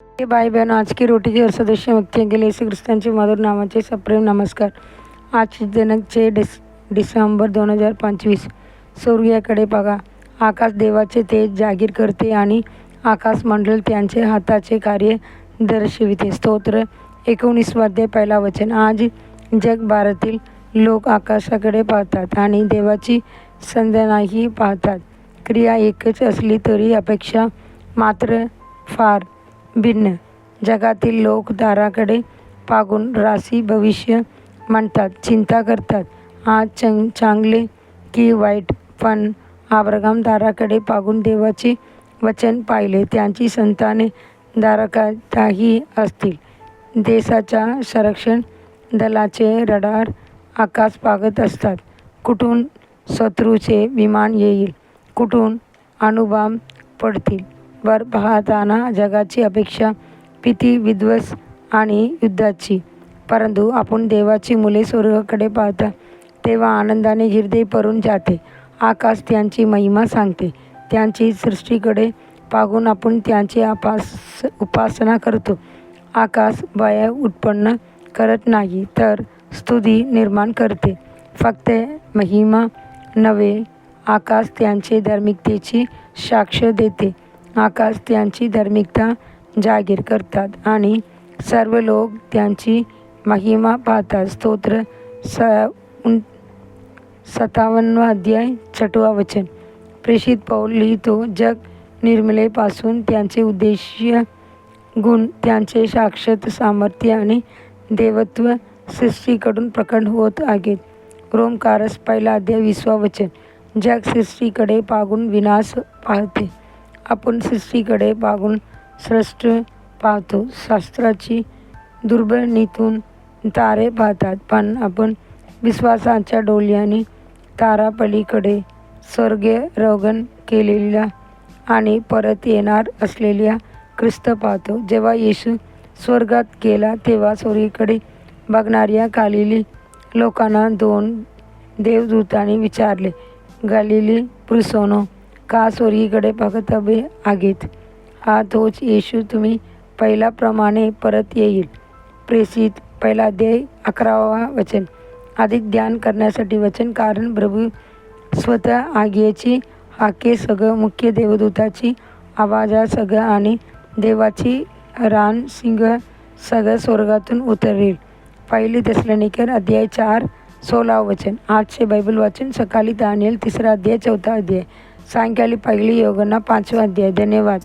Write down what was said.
हे भाई बहन, आज की रोटी की सदस्य मुक्ती गेले येशू ख्रिस्तांचे मधुर नामाचे सप्रेम नमस्कार. आज दिनांक 6 डिसेंबर 2025. सूर्याकडे बघा. आकाश देवाचे तेज जाहीर करते आणि आकाशमंडळ त्यांचे हाताचे कार्य दर्शविते. स्तोत्र 19 अध्याय 1 वचन. आज जगभरातील लोक आकाशाकडे पाहतात आणि देवाची संज्ञाही पाहतात. क्रिया एकच असली तरी अपेक्षा मात्र फार भिन्न. जगातील लोक ताराकडे पाहून राशी भविष्य म्हणतात, चिंता करतात, आज चांगले की वाईट. पण अब्राहम ताराकडे पाहून देवाचे वचन पाहिले. त्यांची संताने तारकाही असतील. देशाच्या संरक्षण दलाचे रडार आकाश पाहत असतात. कुठून शत्रूचे विमान येईल, कुठून अणुबॉम्ब पडतील. वर पाहताना जगाची अपेक्षा भीती, विध्वंस आणि युद्धाची. परंतु आपण देवाची मुले स्वर्गाकडे पाहता तेव्हा आनंदाने हृदय भरून जाते. आकाश त्यांची महिमा सांगते. त्यांची सृष्टीकडे पाहून आपण त्यांची उपासना करतो. आकाश भय उत्पन्न करत नाही तर स्तुती निर्माण करते. फक्त महिमा नव्हे, आकाश त्यांचे धार्मिकतेची साक्ष देते. आकाश त्यांची धार्मिकता जाहीर करतात आणि सर्व लोक त्यांची महिमा पाहतात. स्तोत्र 57 अध्याय 6 वचन. प्रेषित पौल लिहितो, जग निर्मितीपासून त्यांचे उद्देश्य, गुण, त्यांचे साक्षात सामर्थ्य आणि देवत्व सृष्टीकडून प्रकट होत आहेत. रोमकारस 1 अध्याय 20 वचन. जग सृष्टीकडे पाहून विनाश पाहते. आपण सृष्टीकडे पाहून सृष्टी पाहतो. शास्त्राची दुर्बिणीतून तारे पाहतात, पण आपण विश्वासाच्या डोळ्यांनी तारापलीकडे स्वर्गारोहण केलेल्या आणि परत येणार असलेल्या ख्रिस्त पाहतो. जेव्हा येशू स्वर्गात गेला तेव्हा स्वर्गाकडे बघणाऱ्या गलिली लोकांना 2 देवदूतांनी विचारले, गलिली पुरुषांनो, का स्वर्गाकडे बघत उभे आहात? हा तोच येशू तुम्ही पहिल्याप्रमाणे परत येईल. प्रेषित 1 अध्याय 11 वचन. अधिक ध्यान करण्यासाठी वचन. कारण प्रभू स्वतः आगीची हाके सगळं, मुख्य देवदूताची आवाजासह आणि देवाची रणसिंग सगळं स्वर्गातून उतरेल. 1 थेसलोनिकर अध्याय 4 16 वचन. आजचे बायबल वाचन. सकाळी दानिएल 3 अध्याय 4 अध्याय. सायंकाळी 1 यूहन्ना 5 अध्याय. धन्यवाद.